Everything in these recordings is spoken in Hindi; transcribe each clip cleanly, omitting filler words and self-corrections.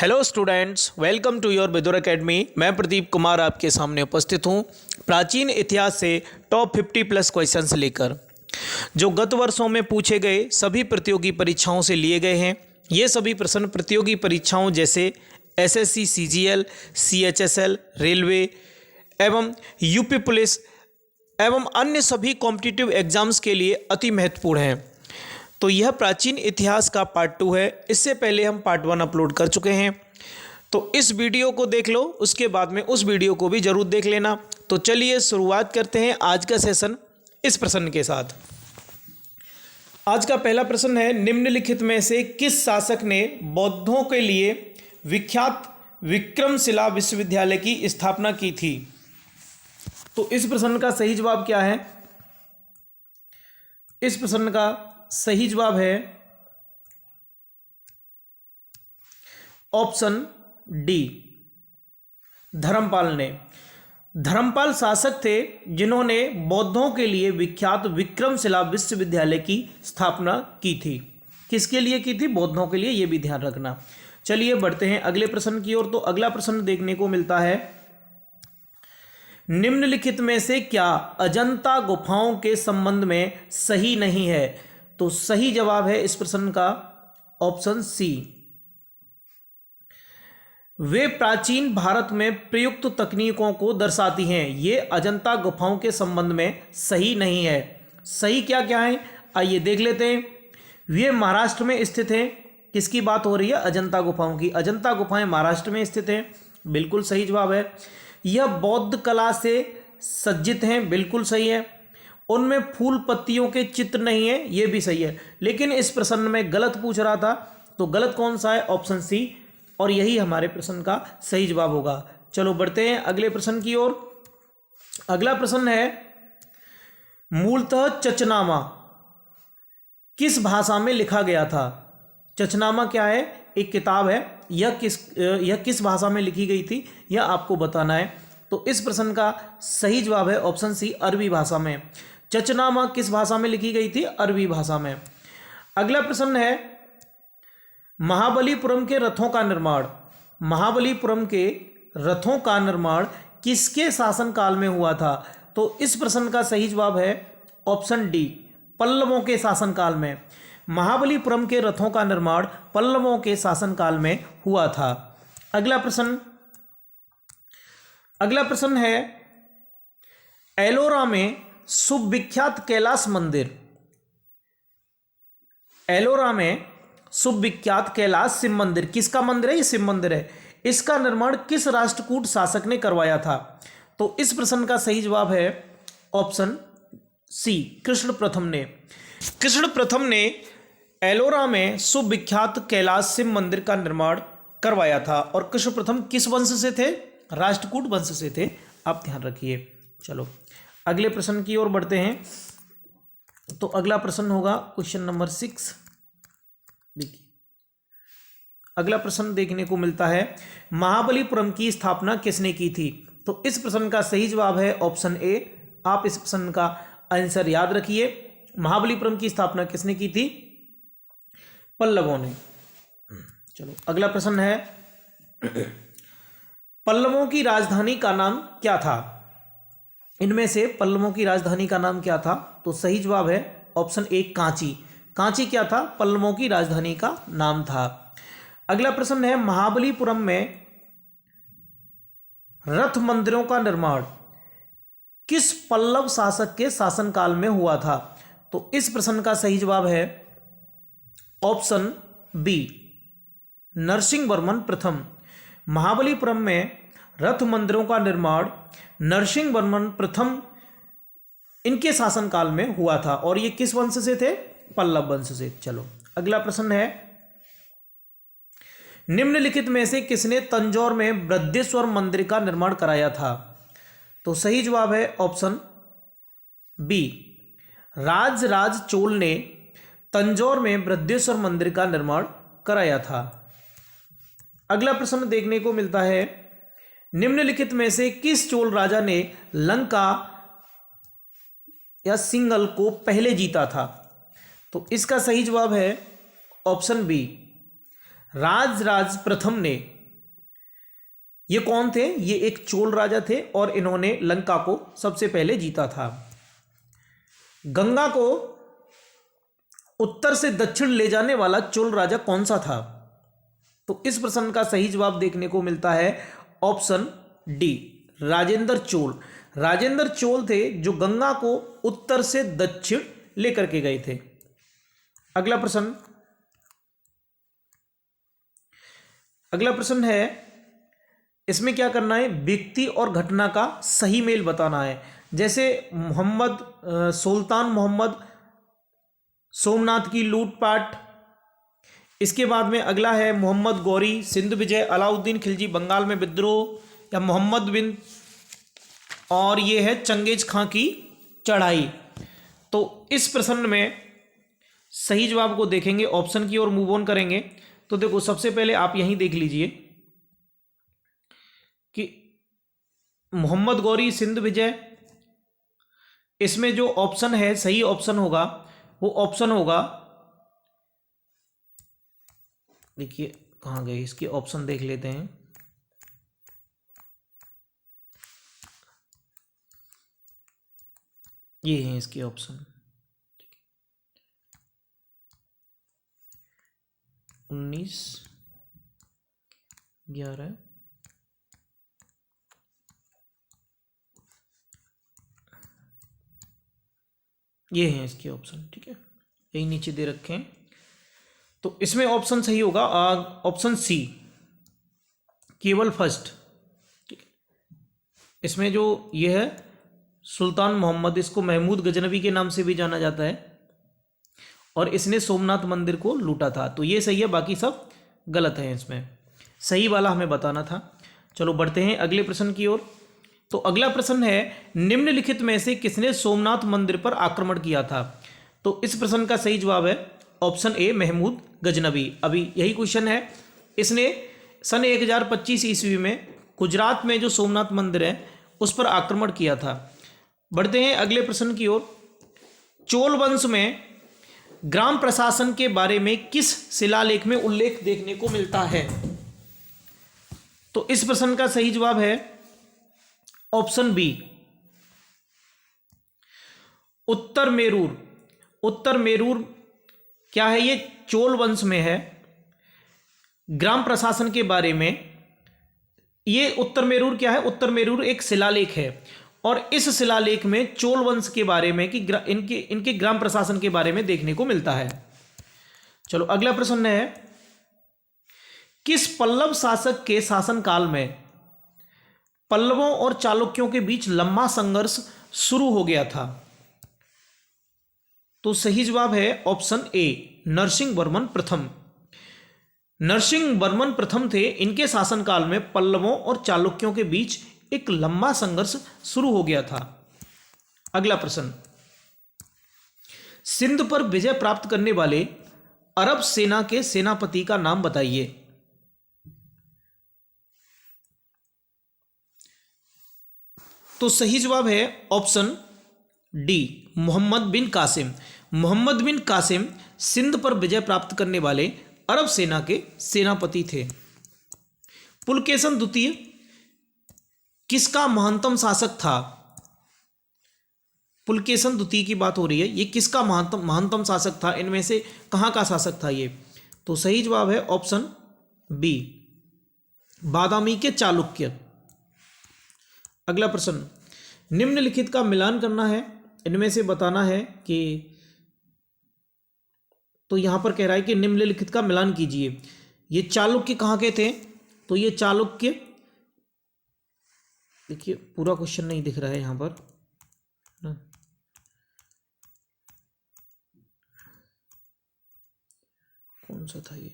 Hello students, welcome to your Vidur academy. मैं प्रदीप कुमार आपके सामने उपस्थित हूँ प्राचीन इतिहास से टॉप 50 प्लस क्वेश्चंस लेकर, जो गत वर्षों में पूछे गए सभी प्रतियोगी परीक्षाओं से लिए गए हैं। ये सभी प्रश्न प्रतियोगी परीक्षाओं जैसे एसएससी, सीजीएल, सीएचएसएल, रेलवे एवं यूपी पुलिस एवं अन्य सभी कॉम्पिटिटिव एग्जाम्स के लिए अति महत्वपूर्ण हैं। तो यह प्राचीन इतिहास का पार्ट 2 है। इससे पहले हम पार्ट 1 अपलोड कर चुके हैं, तो इस वीडियो को देख लो, उसके बाद में उस वीडियो को भी जरूर देख लेना। तो चलिए शुरुआत करते हैं आज का सेशन इस प्रश्न के साथ। आज का पहला प्रश्न है, निम्नलिखित में से किस शासक ने बौद्धों के लिए विख्यात विक्रमशिला विश्वविद्यालय की स्थापना की थी? तो इस प्रश्न का सही जवाब क्या है? इस प्रश्न का सही जवाब है ऑप्शन डी, धर्मपाल ने। धर्मपाल शासक थे जिन्होंने बौद्धों के लिए विख्यात विक्रमशिला विश्वविद्यालय की स्थापना की थी। किसके लिए की थी? बौद्धों के लिए, यह भी ध्यान रखना। चलिए बढ़ते हैं अगले प्रश्न की ओर। तो अगला प्रश्न देखने को मिलता है, निम्नलिखित में से क्या अजंता गुफाओं के संबंध में सही नहीं है? तो सही जवाब है इस प्रश्न का ऑप्शन सी, वे प्राचीन भारत में प्रयुक्त तकनीकों को दर्शाती हैं। ये अजंता गुफाओं के संबंध में सही नहीं है। सही क्या क्या है आइए देख लेते हैं। वे महाराष्ट्र में स्थित हैं। किसकी बात हो रही है? अजंता गुफाओं की। अजंता गुफाएं महाराष्ट्र में स्थित हैं, बिल्कुल सही जवाब है। यह बौद्ध कला से सज्जित हैं, बिल्कुल सही है। उनमें फूल पत्तियों के चित्र नहीं है, यह भी सही है। लेकिन इस प्रश्न में गलत पूछ रहा था, तो गलत कौन सा है? ऑप्शन सी, और यही हमारे प्रश्न का सही जवाब होगा। चलो बढ़ते हैं अगले प्रश्न की ओर। अगला प्रश्न है, मूलतः चचनामा किस भाषा में लिखा गया था? चचनामा क्या है? एक किताब है। यह किस भाषा में लिखी गई थी, यह आपको बताना है। तो इस प्रश्न का सही जवाब है ऑप्शन सी, अरबी भाषा में। चचनामा किस भाषा में लिखी गई थी? अरबी भाषा में। अगला प्रश्न है, महाबलीपुरम के रथों का निर्माण, महाबलीपुरम के रथों का निर्माण किसके शासनकाल में हुआ था? तो इस प्रश्न का सही जवाब है ऑप्शन डी, पल्लवों के शासनकाल में। महाबलीपुरम के रथों का निर्माण पल्लवों के शासनकाल में हुआ था। अगला प्रश्न है, एलोरा में सुविख्यात कैलाश मंदिर, एलोरा में सुविख्यात कैलाश शिव मंदिर किसका मंदिर है? ये शिव मंदिर है। इसका निर्माण किस राष्ट्रकूट शासक ने करवाया था? तो इस प्रश्न का सही जवाब है ऑप्शन सी, कृष्ण प्रथम ने। कृष्ण प्रथम ने एलोरा में सुविख्यात कैलाश शिव मंदिर का निर्माण करवाया था। और कृष्ण प्रथम किस वंश से थे? राष्ट्रकूट वंश से थे, आप ध्यान रखिए। चलो अगले प्रश्न की ओर बढ़ते हैं। तो अगला प्रश्न होगा क्वेश्चन नंबर 6। देखिए अगला प्रश्न देखने को मिलता है, महाबलीपुरम की स्थापना किसने की थी? तो इस प्रश्न का सही जवाब है ऑप्शन ए। आप इस प्रश्न का आंसर याद रखिए। महाबलीपुरम की स्थापना किसने की थी? पल्लवों ने। चलो अगला प्रश्न है, पल्लवों की राजधानी का नाम क्या था? इनमें से पल्लवों की राजधानी का नाम क्या था? तो सही जवाब है ऑप्शन ए, कांची। कांची क्या था? पल्लवों की राजधानी का नाम था। अगला प्रश्न है, महाबलीपुरम में रथ मंदिरों का निर्माण किस पल्लव शासक के शासनकाल में हुआ था? तो इस प्रश्न का सही जवाब है ऑप्शन बी, नरसिंहवर्मन प्रथम। महाबलीपुरम में रथ मंदिरों का निर्माण नरसिंहवर्मन प्रथम इनके शासनकाल में हुआ था। और ये किस वंश से थे? पल्लव वंश से। चलो अगला प्रश्न है, निम्नलिखित में से किसने तंजौर में बृहदेश्वर मंदिर का निर्माण कराया था? तो सही जवाब है ऑप्शन बी, राजराज चोल ने तंजौर में बृहदेश्वर मंदिर का निर्माण कराया था। अगला प्रश्न देखने को मिलता है, निम्नलिखित में से किस चोल राजा ने लंका या सिंगल को पहले जीता था? तो इसका सही जवाब है ऑप्शन बी, राजराज प्रथम ने, ये कौन थे? ये एक चोल राजा थे और इन्होंने लंका को सबसे पहले जीता था। गंगा को उत्तर से दक्षिण ले जाने वाला चोल राजा कौन सा था? तो इस प्रश्न का सही जवाब देखने को मिलता है ऑप्शन डी, राजेंद्र चोल। राजेंद्र चोल थे जो गंगा को उत्तर से दक्षिण लेकर के गए थे। अगला प्रश्न, है, इसमें क्या करना है? व्यक्ति और घटना का सही मेल बताना है। जैसे सुल्तान मोहम्मद, सोमनाथ की लूटपाट, इसके बाद में अगला है मोहम्मद गौरी, सिंध विजय, अलाउद्दीन खिलजी, बंगाल में विद्रोह, या मोहम्मद बिन, और ये है चंगेज खां की चढ़ाई। तो इस प्रश्न में सही जवाब को देखेंगे, ऑप्शन की ओर मूव ऑन करेंगे। तो देखो सबसे पहले आप यहीं देख लीजिए कि मोहम्मद गौरी, सिंध विजय, इसमें जो ऑप्शन है, सही ऑप्शन होगा वो ऑप्शन होगा, देखिए कहाँ गए इसके ऑप्शन, देख लेते हैं। ये हैं इसके ऑप्शन, 19, 11, ये हैं इसके ऑप्शन, ठीक है, यही नीचे दे रखे हैं। तो इसमें ऑप्शन सही होगा ऑप्शन सी, केवल फर्स्ट, ठीक है। इसमें जो ये है सुल्तान मोहम्मद, इसको महमूद गजनवी के नाम से भी जाना जाता है, और इसने सोमनाथ मंदिर को लूटा था। तो ये सही है, बाकी सब गलत है। इसमें सही वाला हमें बताना था। चलो बढ़ते हैं अगले प्रश्न की ओर। तो अगला प्रश्न है, निम्नलिखित में से किसने सोमनाथ मंदिर पर आक्रमण किया था? तो इस प्रश्न का सही जवाब है ऑप्शन ए, महमूद गजनवी। अभी यही क्वेश्चन है। इसने सन 1025 ईस्वी में गुजरात में जो सोमनाथ मंदिर है उस पर आक्रमण किया था। बढ़ते हैं अगले प्रश्न की ओर। चोल वंश में ग्राम प्रशासन के बारे में किस शिलालेख में उल्लेख देखने को मिलता है? तो इस प्रश्न का सही जवाब है ऑप्शन बी, उत्तर मेरूर। उत्तर मेरूर क्या है? ये चोल वंश में है। ग्राम प्रशासन के बारे में ये उत्तर मेरूर क्या है? उत्तर मेरूर एक शिलालेख है, और इस शिलालेख में चोल वंश के बारे में कि इनके ग्राम प्रशासन के बारे में देखने को मिलता है। चलो अगला प्रश्न है, किस पल्लव शासक के शासनकाल में पल्लवों और चालुक्यों के बीच लंबा संघर्ष शुरू हो गया था? तो सही जवाब है ऑप्शन ए, नरसिंह वर्मन प्रथम। नरसिंह वर्मन प्रथम थे, इनके शासनकाल में पल्लवों और चालुक्यों के बीच एक लंबा संघर्ष शुरू हो गया था। अगला प्रश्न, सिंध पर विजय प्राप्त करने वाले अरब सेना के सेनापति का नाम बताइए। तो सही जवाब है ऑप्शन डी, मोहम्मद बिन कासिम। मोहम्मद बिन कासिम सिंध पर विजय प्राप्त करने वाले अरब सेना के सेनापति थे। पुलकेशन द्वितीय किसका महत्तम शासक था? पुलकेशन द्वितीय की बात हो रही है, ये किसका महत्तम शासक था? इनमें से कहाँ का शासक था ये? तो सही जवाब है ऑप्शन बी, बादामी के चालुक्य। अगला प्रश्न, निम्नलिखित का मिलान करना है, इनमें से बताना है कि, तो यहां पर कह रहा है कि निम्नलिखित का मिलान कीजिए। ये चालुक्य कहाँ के थे? तो ये चालुक्य, देखिए पूरा क्वेश्चन नहीं दिख रहा है यहां पर ना, कौन सा था ये?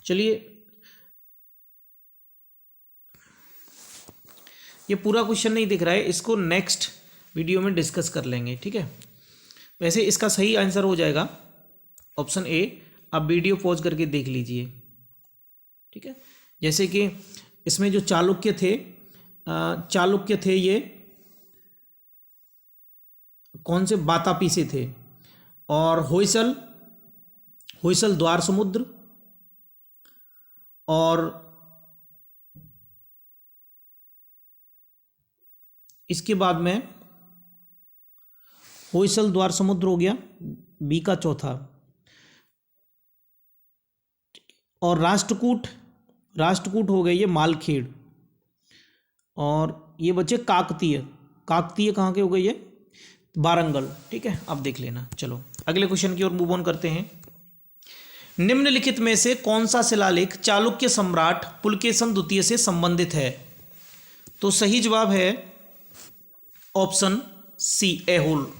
चलिए ये पूरा क्वेश्चन नहीं दिख रहा है, इसको नेक्स्ट वीडियो में डिस्कस कर लेंगे, ठीक है। वैसे इसका सही आंसर हो जाएगा ऑप्शन ए। आप वीडियो पॉज करके देख लीजिए, ठीक है। जैसे कि इसमें जो चालुक्य थे ये कौन से? बातापी से थे। और होयसल द्वार समुद्र, और इसके बाद में होयसल द्वार समुद्र हो गया, बी का चौथा। और राष्ट्रकूट, राष्ट्रकूट हो गए ये मालखेड़। और ये बच्चे काकतीय, काकतीय कहाँ के हो गए ये, वारंगल। ठीक है, अब देख लेना। चलो अगले क्वेश्चन की ओर मूव ऑन करते हैं। निम्नलिखित में से कौन सा शिलालेख चालुक्य सम्राट पुलकेशन द्वितीय से संबंधित है? तो सही जवाब है ऑप्शन सी, ऐहोल।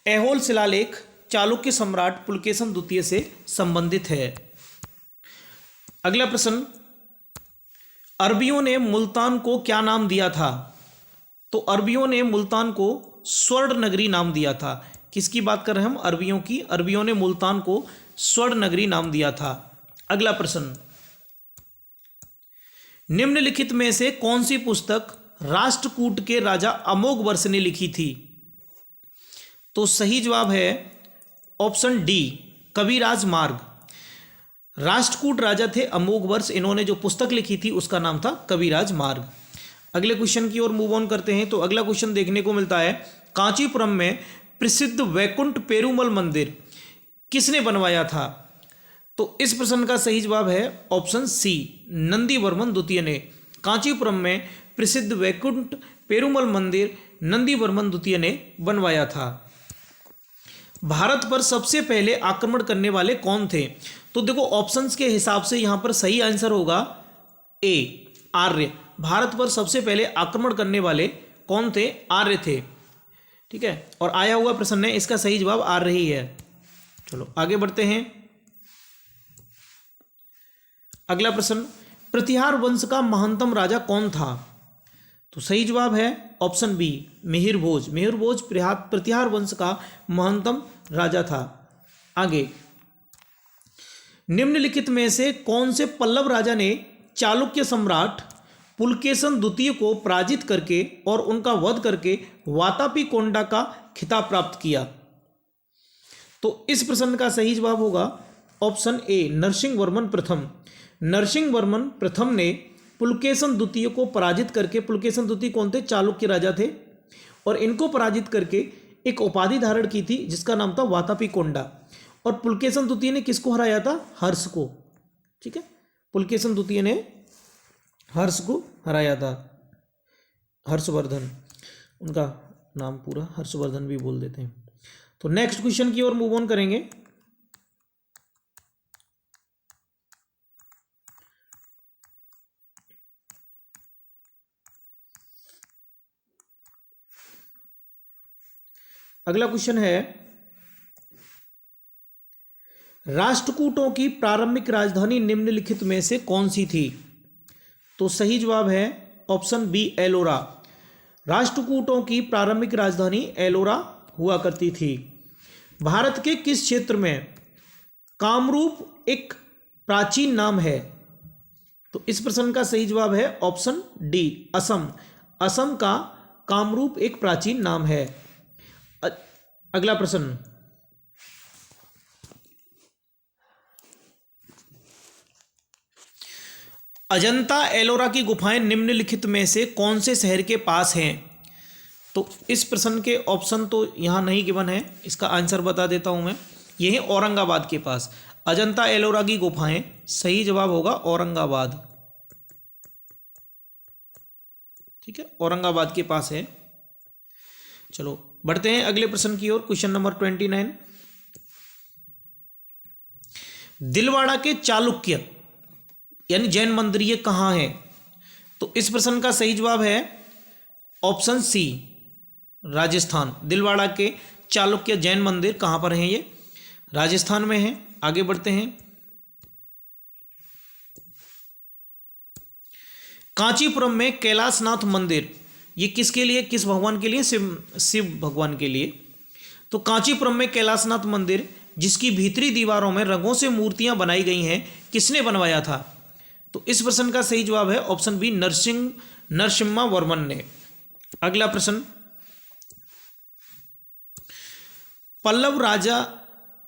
ऐहोल शिलालेख चालुक्य सम्राट पुलकेशन द्वितीय से संबंधित है। अगला प्रश्न, अरबियों ने मुल्तान को क्या नाम दिया था? तो अरबियों ने मुल्तान को स्वर्ण नगरी नाम दिया था। किसकी बात कर रहे हैं हम? अरबियों की। अरबियों ने मुल्तान को स्वर्ण नगरी नाम दिया था। अगला प्रश्न, निम्नलिखित में से कौन सी पुस्तक राष्ट्रकूट के राजा अमोघवर्ष ने लिखी थी? तो सही जवाब है ऑप्शन डी, कविराज मार्ग। राष्ट्रकूट राजा थे अमोघवर्ष, इन्होंने जो पुस्तक लिखी थी उसका नाम था कविराज मार्ग। अगले क्वेश्चन की ओर मूव ऑन करते हैं। तो अगला क्वेश्चन देखने को मिलता है, कांचीपुरम में प्रसिद्ध वैकुंठ पेरुमल मंदिर किसने बनवाया था? तो इस प्रश्न का सही जवाब है ऑप्शन सी, नंदीवर्मन द्वितीय ने। कांचीपुरम में प्रसिद्ध वैकुंठ पेरुमल मंदिर नंदीवर्मन द्वितीय ने बनवाया था। भारत पर सबसे पहले आक्रमण करने वाले कौन थे? तो देखो ऑप्शंस के हिसाब से यहां पर सही आंसर होगा ए, आर्य। भारत पर सबसे पहले आक्रमण करने वाले कौन थे? आर्य थे। ठीक है, और आया हुआ प्रश्न है, इसका सही जवाब आर्य ही है। चलो आगे बढ़ते हैं। अगला प्रश्न, प्रतिहार वंश का महानतम राजा कौन था? तो सही जवाब है ऑप्शन बी, मिहिर भोज। मिहिर भोज प्रतिहार वंश का महानतम राजा था। आगे, निम्नलिखित में से कौन से पल्लव राजा ने चालुक्य सम्राट पुलकेशन द्वितीय को पराजित करके और उनका वध करके वातापी कोंडा का खिताब प्राप्त किया? तो इस प्रश्न का सही जवाब होगा ऑप्शन ए, नरसिंहवर्मन प्रथम। नरसिंहवर्मन प्रथम ने पुलकेशन द्वितीय को पराजित करके, पुलकेशन द्वितीय कौन थे? चालुक्य राजा थे, और इनको पराजित करके एक उपाधि धारण की थी जिसका नाम था वातापी कोंडा। और पुलकेशन द्वितीय ने किसको हराया था? हर्ष को। ठीक है, पुलकेशन द्वितीय ने हर्ष को हराया था। हर्षवर्धन उनका नाम पूरा, हर्षवर्धन भी बोल देते हैं। तो नेक्स्ट क्वेश्चन की ओर मूव ऑन करेंगे। अगला क्वेश्चन है, राष्ट्रकूटों की प्रारंभिक राजधानी निम्नलिखित में से कौन सी थी? तो सही जवाब है ऑप्शन बी, एलोरा। राष्ट्रकूटों की प्रारंभिक राजधानी एलोरा हुआ करती थी। भारत के किस क्षेत्र में कामरूप एक प्राचीन नाम है? तो इस प्रश्न का सही जवाब है ऑप्शन डी, असम। असम का कामरूप एक प्राचीन नाम है। अगला प्रश्न, अजंता एलोरा की गुफाएं निम्नलिखित में से कौन से शहर के पास हैं? तो इस प्रश्न के ऑप्शन तो यहाँ नहीं गिवन है, इसका आंसर बता देता हूँ मैं। ये है औरंगाबाद के पास। अजंता एलोरा की गुफाएं, सही जवाब होगा औरंगाबाद। ठीक है, औरंगाबाद के पास है। चलो बढ़ते हैं अगले प्रश्न की ओर। क्वेश्चन नंबर 29, दिलवाड़ा के चालुक्य यानी जैन मंदिर ये कहाँ है? तो इस प्रश्न का सही जवाब है ऑप्शन सी, राजस्थान। दिलवाड़ा के चालुक्य जैन मंदिर कहाँ पर हैं? ये राजस्थान में है। आगे बढ़ते हैं। कांचीपुरम में कैलाशनाथ मंदिर ये किसके लिए, किस भगवान के लिए? शिव भगवान के लिए। तो कांचीपुरम में कैलाशनाथ मंदिर जिसकी भीतरी दीवारों में रंगों से मूर्तियां बनाई गई हैं, किसने बनवाया था? तो इस प्रश्न का सही जवाब है ऑप्शन बी, नरसिम्हा वर्मन ने। अगला प्रश्न, पल्लव राजा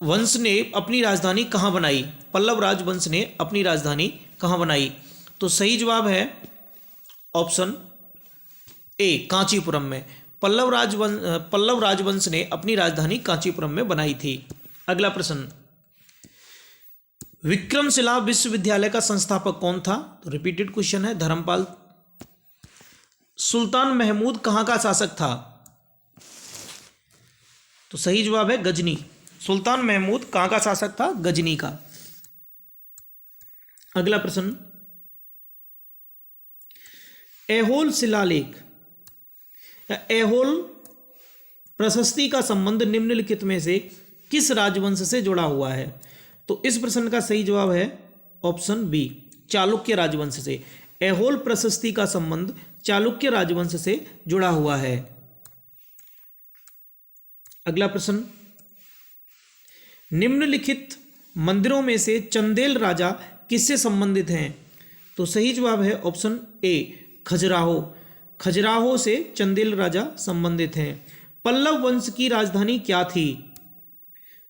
वंश ने अपनी राजधानी कहाँ बनाई? पल्लव राजवंश ने अपनी राजधानी कहाँ बनाई? तो सही जवाब है ऑप्शन ए, कांचीपुरम में। पल्लव राजवंश ने अपनी राजधानी कांचीपुरम में बनाई थी। अगला प्रश्न, विक्रमशिला विश्वविद्यालय का संस्थापक कौन था? तो रिपीटेड क्वेश्चन है, धर्मपाल। सुल्तान महमूद कहाँ का शासक था? तो सही जवाब है गजनी। सुल्तान महमूद कहाँ का शासक था? गजनी का। अगला प्रश्न, ऐहोल शिलालेख या ऐहोल प्रशस्ति का संबंध निम्नलिखित में से किस राजवंश से जुड़ा हुआ है? तो इस प्रश्न का सही जवाब है ऑप्शन बी, चालुक्य राजवंश से। ऐहोल प्रशस्ति का संबंध चालुक्य राजवंश से जुड़ा हुआ है। अगला प्रश्न, निम्नलिखित मंदिरों में से चंदेल राजा किससे संबंधित हैं? तो सही जवाब है ऑप्शन ए, खजुराहो। खजुराहो से चंदेल राजा संबंधित हैं। पल्लव वंश की राजधानी क्या थी?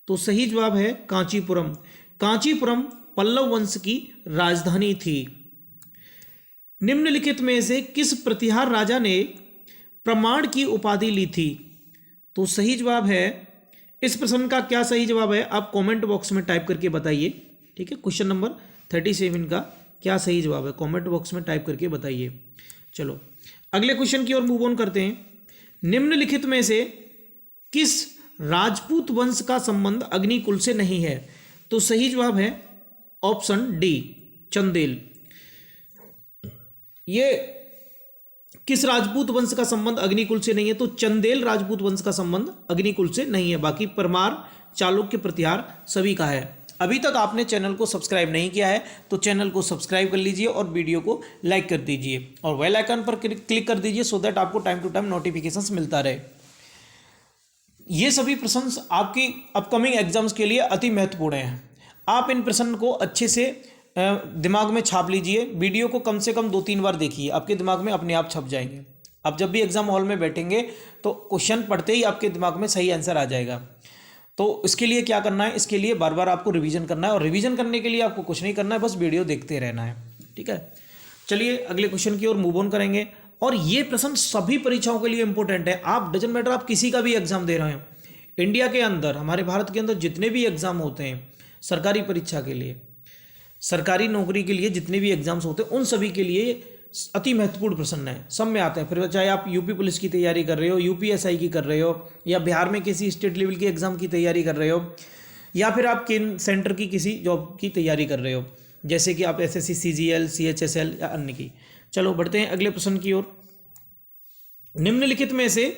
तो सही जवाब है कांचीपुरम। कांचीपुरम पल्लव वंश की राजधानी थी। निम्नलिखित में से किस प्रतिहार राजा ने प्रमाण की उपाधि ली थी? तो सही जवाब है, इस प्रश्न का क्या सही जवाब है आप कमेंट बॉक्स में टाइप करके बताइए। ठीक है, क्वेश्चन नंबर 37 का क्या सही जवाब है कमेंट बॉक्स में टाइप करके बताइए। चलो अगले क्वेश्चन की ओर मूव ऑन करते हैं। निम्नलिखित में से किस राजपूत वंश का संबंध अग्निकुल से नहीं है? तो सही जवाब है ऑप्शन डी, चंदेल। ये किस राजपूत वंश का संबंध अग्निकुल से नहीं है? तो चंदेल राजपूत वंश का संबंध अग्निकुल से नहीं है। बाकी परमार, चालुक्य, प्रतिहार सभी का है। अभी तक आपने चैनल को सब्सक्राइब नहीं किया है तो चैनल को सब्सक्राइब कर लीजिए और वीडियो को लाइक कर दीजिए और बेल आइकन पर क्लिक कर दीजिए सो दैट आपको टाइम टू टाइम नोटिफिकेशंस मिलता रहे। ये सभी प्रश्न आपकी अपकमिंग एग्जाम्स के लिए अति महत्वपूर्ण हैं। आप इन प्रश्न को अच्छे से दिमाग में छाप लीजिए। वीडियो को कम से कम 2-3 बार देखिए, आपके दिमाग में अपने आप छप जाएंगे। आप जब भी एग्जाम हॉल में बैठेंगे तो क्वेश्चन पढ़ते ही आपके दिमाग में सही आंसर आ जाएगा। तो इसके लिए क्या करना है, इसके लिए बार बार आपको रिवीजन करना है और रिवीजन करने के लिए आपको कुछ नहीं करना है, बस वीडियो देखते रहना है। ठीक है, चलिए अगले क्वेश्चन की ओर मूव ऑन करेंगे। और ये प्रश्न सभी परीक्षाओं के लिए इंपॉर्टेंट है। आप डजंट मैटर आप किसी का भी एग्जाम दे रहे हैं, इंडिया के अंदर, हमारे भारत के अंदर जितने भी एग्जाम होते हैं सरकारी परीक्षा के लिए, सरकारी नौकरी के लिए जितने भी एग्जाम्स होते हैं उन सभी के लिए अति महत्वपूर्ण प्रश्न है, सब में आते हैं। फिर चाहे आप यूपी पुलिस की तैयारी कर रहे हो, यूपीएसआई की कर रहे हो, या बिहार में किसी स्टेट लेवल के एग्जाम की तैयारी कर रहे हो, या फिर आप केंद्र सेंटर की किसी जॉब की तैयारी कर रहे हो, जैसे कि आप एसएससी, सीजीएल, सीएचएसएल या अन्य की। चलो बढ़ते हैं अगले प्रश्न की ओर। निम्नलिखित में से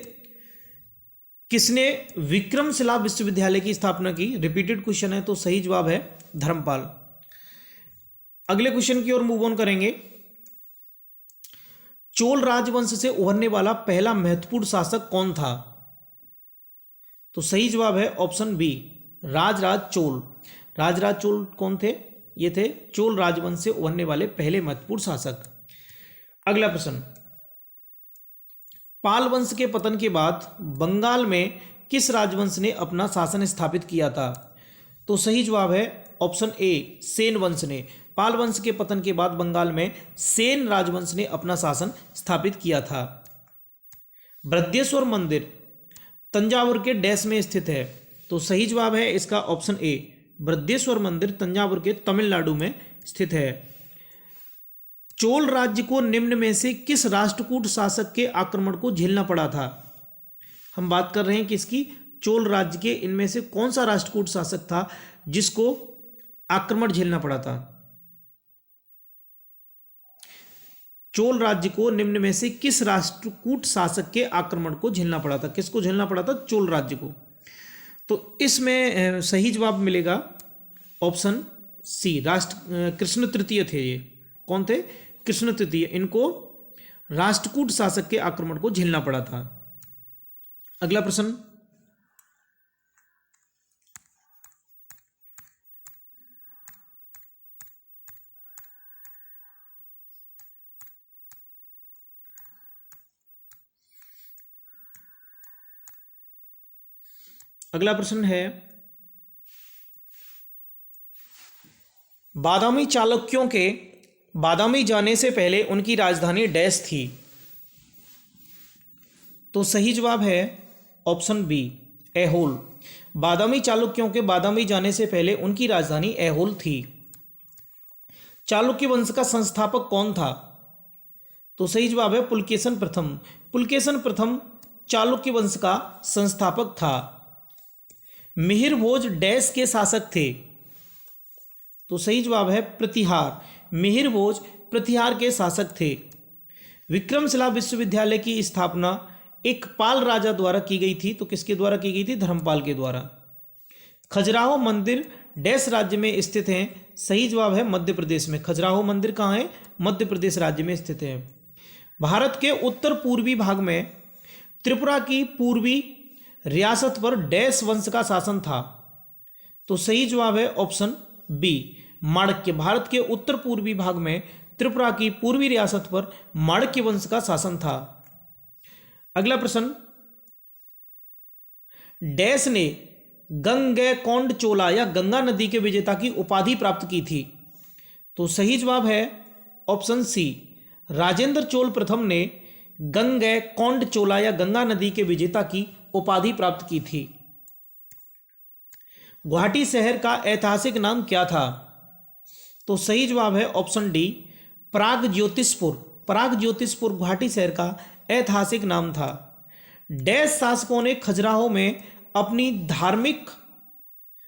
किसने विक्रमशिला विश्वविद्यालय की स्थापना की? रिपीटेड क्वेश्चन है तो सही जवाब है धर्मपाल। अगले क्वेश्चन की ओर मूव ऑन करेंगे। चोल राजवंश से उभरने वाला पहला महत्वपूर्ण शासक कौन था? तो सही जवाब है ऑप्शन बी, राजराज चोल। राजराज चोल कौन थे? ये थे चोल राजवंश से उभरने वाले पहले महत्वपूर्ण शासक। अगला प्रश्न, पाल वंश के पतन के बाद बंगाल में किस राजवंश ने अपना शासन स्थापित किया था? तो सही जवाब है ऑप्शन ए, सेन वंश ने। पाल वंश के पतन के बाद बंगाल में सेन राजवंश ने अपना शासन स्थापित किया था। बृहदेश्वर मंदिर तंजावुर के डैश में स्थित है? तो सही जवाब है इसका ऑप्शन ए, बृहदेश्वर मंदिर तंजावुर के तमिलनाडु में स्थित है। चोल राज्य को निम्न में से किस राष्ट्रकूट शासक के आक्रमण को झेलना पड़ा था? हम बात कर रहे हैं किसकी? चोल राज्य के। इनमें से कौन सा राष्ट्रकूट शासक था जिसको आक्रमण झेलना पड़ा था? चोल राज्य को निम्न में से किस राष्ट्रकूट शासक के आक्रमण को झेलना पड़ा था? किसको झेलना पड़ा था? चोल राज्य को। तो इसमें सही जवाब मिलेगा ऑप्शन सी, कृष्ण तृतीय थे। ये कौन थे? कृष्ण तृतीय। इनको राष्ट्रकूट शासक के आक्रमण को झेलना पड़ा था। अगला प्रश्न, अगला प्रश्न है, बादामी चालुक्यों के बादामी जाने से पहले उनकी राजधानी डैश थी। तो सही जवाब है ऑप्शन बी, ऐहोल। बादामी चालुक्यों के बादामी जाने से पहले उनकी राजधानी ऐहोल थी। चालुक्य वंश का संस्थापक कौन था? तो सही जवाब है पुलकेशन प्रथम। पुलकेशन प्रथम चालुक्य वंश का संस्थापक था। मिहिर भोज डैश के शासक थे। तो सही जवाब है प्रतिहार। मिहिर भोज प्रतिहार के शासक थे। विक्रमशिला विश्वविद्यालय की स्थापना एक पाल राजा द्वारा की गई थी। तो किसके द्वारा की गई थी? धर्मपाल के द्वारा। खजुराहो मंदिर डैश राज्य में स्थित है। सही जवाब है मध्य प्रदेश में। खजुराहो मंदिर कहाँ है? मध्य प्रदेश राज्य में स्थित है। भारत के उत्तर पूर्वी भाग में त्रिपुरा की पूर्वी रियासत पर डैश वंश का शासन था। तो सही जवाब है ऑप्शन बी, माणक्य। भारत के उत्तर पूर्वी भाग में त्रिपुरा की पूर्वी रियासत पर माणक्य वंश का शासन था। अगला प्रश्न, डैश ने गंगैकोंड चोला या गंगा नदी के विजेता की उपाधि प्राप्त की थी। तो सही जवाब है ऑप्शन सी, राजेंद्र चोल प्रथम ने गंगैकोंड चोला या गंगा नदी के विजेता की उपाधि प्राप्त की थी। गुवाहाटी शहर का ऐतिहासिक नाम क्या था? तो सही जवाब है ऑप्शन डी, प्रागज्योतिषपुर। प्रागज्योतिषपुर गुवाहाटी शहर का ऐतिहासिक नाम था। डैश शासकों ने खजुराहो में अपनी धार्मिक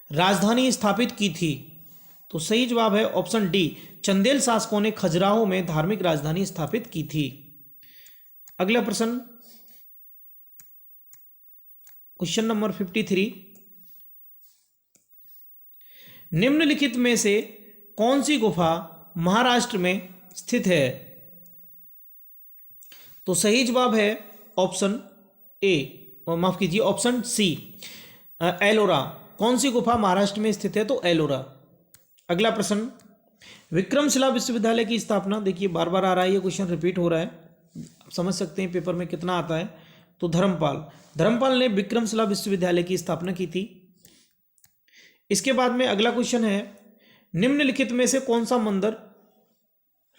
राजधानी स्थापित की थी। तो सही जवाब है ऑप्शन डी, चंदेल शासकों ने खजुराहो में धार्मिक राजधानी स्थापित की थी। अगला प्रश्न, क्वेश्चन नंबर 53, निम्नलिखित में से कौन सी गुफा महाराष्ट्र में स्थित है? तो सही जवाब है ऑप्शन ए, माफ कीजिए ऑप्शन सी, एलोरा। कौन सी गुफा महाराष्ट्र में स्थित है? तो एलोरा। अगला प्रश्न, विक्रमशिला विश्वविद्यालय की स्थापना, देखिए बार बार आ रहा है ये क्वेश्चन, रिपीट हो रहा है, आप समझ सकते हैं पेपर में कितना आता है। तो धर्मपाल ने विक्रमशिला विश्वविद्यालय की स्थापना की थी। इसके बाद में अगला क्वेश्चन है, निम्नलिखित में से कौन सा मंदिर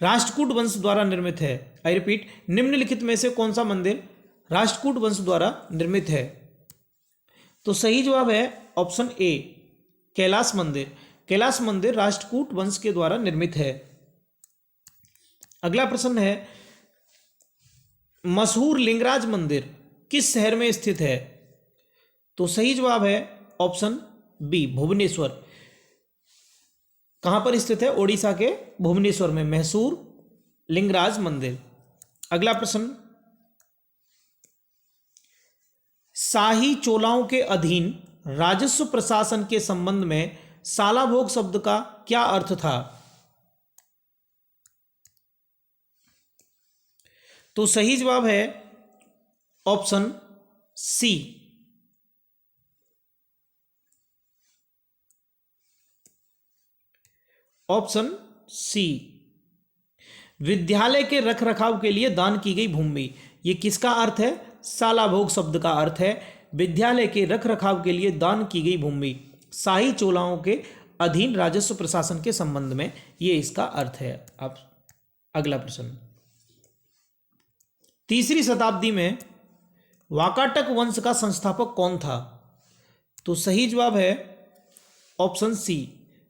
राष्ट्रकूट वंश द्वारा निर्मित है? आई रिपीट, निम्नलिखित में से कौन सा मंदिर राष्ट्रकूट वंश द्वारा निर्मित है? तो सही जवाब है ऑप्शन ए, कैलाश मंदिर। कैलाश मंदिर राष्ट्रकूट वंश के द्वारा निर्मित है। अगला प्रश्न है, मशहूर लिंगराज मंदिर किस शहर में स्थित है? तो सही जवाब है ऑप्शन बी, भुवनेश्वर। कहां पर स्थित है? ओडिशा के भुवनेश्वर में मशहूर लिंगराज मंदिर। अगला प्रश्न, शाही चोलाओं के अधीन राजस्व प्रशासन के संबंध में सालाभोग शब्द का क्या अर्थ था? तो सही जवाब है ऑप्शन सी, ऑप्शन सी, विद्यालय के रखरखाव के लिए दान की गई भूमि। ये किसका अर्थ है? सालाभोग शब्द का अर्थ है विद्यालय के रखरखाव के लिए दान की गई भूमि। शाही चोलाओं के अधीन राजस्व प्रशासन के संबंध में ये इसका अर्थ है। अब अगला प्रश्न, 3री शताब्दी में वाकाटक वंश का संस्थापक कौन था? तो सही जवाब है ऑप्शन सी,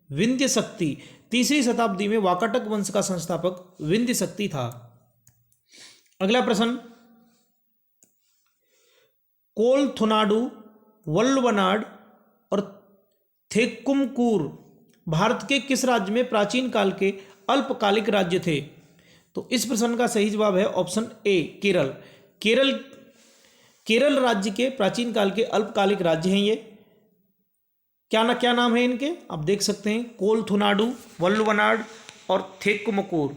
विंध्य शक्ति। 3री शताब्दी में वाकाटक वंश का संस्थापक विंध्य शक्ति था। अगला प्रश्न, कोलथुनाडु, वल्लवनाड और थेक्कुमकूर भारत के किस राज्य में प्राचीन काल के अल्पकालिक राज्य थे? तो इस प्रश्न का सही जवाब है ऑप्शन ए, केरल। केरल राज्य के प्राचीन काल के अल्पकालिक राज्य हैं ये। क्या नाम है इनके? आप देख सकते हैं, कोलथुनाडु, वल्लवनाड और थेक्कुमकूर।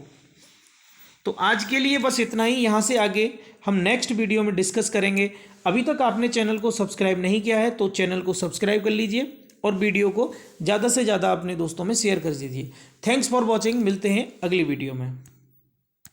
तो आज के लिए बस इतना ही। यहाँ से आगे हम नेक्स्ट वीडियो में डिस्कस करेंगे। अभी तक आपने चैनल को सब्सक्राइब नहीं किया है तो चैनल को सब्सक्राइब कर लीजिए और वीडियो को ज़्यादा से ज़्यादा अपने दोस्तों में शेयर कर दीजिए। Thanks for watching. मिलते हैं अगली वीडियो में।